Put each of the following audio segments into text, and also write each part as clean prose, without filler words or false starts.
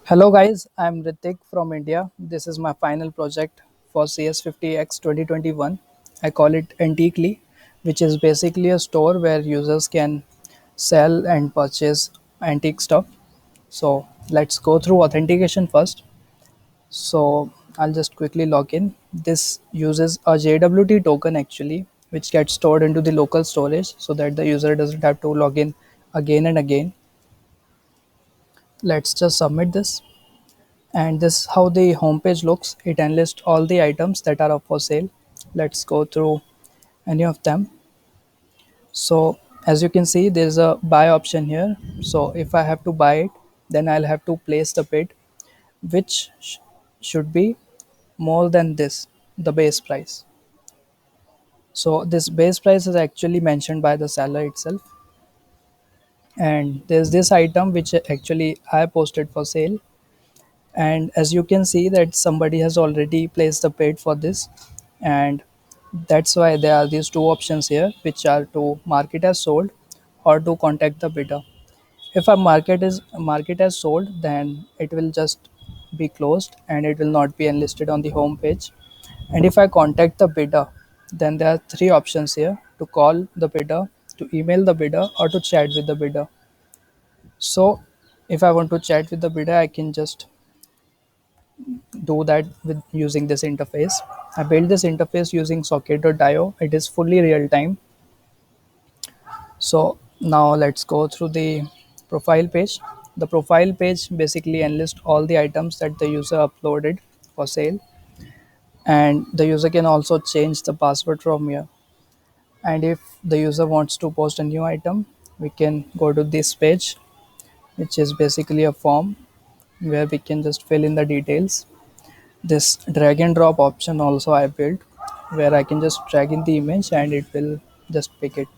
Hello guys, I'm Ritik from India. This is my final project for CS50X 2021. I call it Antiquely, which is basically a store where users can sell and purchase antique stuff. So let's go through authentication first. So I'll just quickly log in. This uses a JWT token actually, which gets stored into the local storage so that the user doesn't have to log in again and again. Let's just submit this. And this is how the homepage looks. It enlists all the items that are up for sale. Let's go through any of them. So as you can see, there's a buy option here. So if I have to buy it, then I'll have to place the bid, which should be more than this, the base price. So this base price is actually mentioned by the seller itself. And there's this item which actually I posted for sale, and as you can see that somebody has already placed the bid for this, and that's why there are these two options here, which are to mark it as sold or to contact the bidder. If a market as sold, then it will just be closed and it will not be enlisted on the home page. And if I contact the bidder, then there are three options here: to call the bidder, to email the bidder, or to chat with the bidder. So if I want to chat with the bidder, I can just do that with using this interface. I built this interface using socket.io. It is fully real time. So now let's go through the profile page. The profile page basically enlists all the items that the user uploaded for sale, and the user can also change the password from here. And if the user wants to post a new item, we can go to this page, which is basically a form where we can just fill in the details. This drag and drop option also I built, where I can just drag in the image and it will just pick it.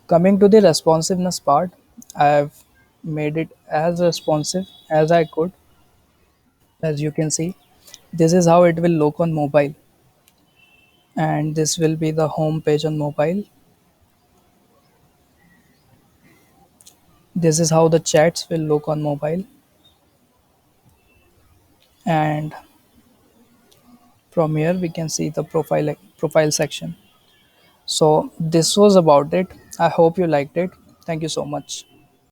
Coming to the responsiveness part, I have made it as responsive as I could. As you can see, this is how it will look on mobile, and this will be the home page on mobile. This is how the chats will look on mobile, and from here we can see the profile section. So this was about it. I hope you liked it. Thank you so much.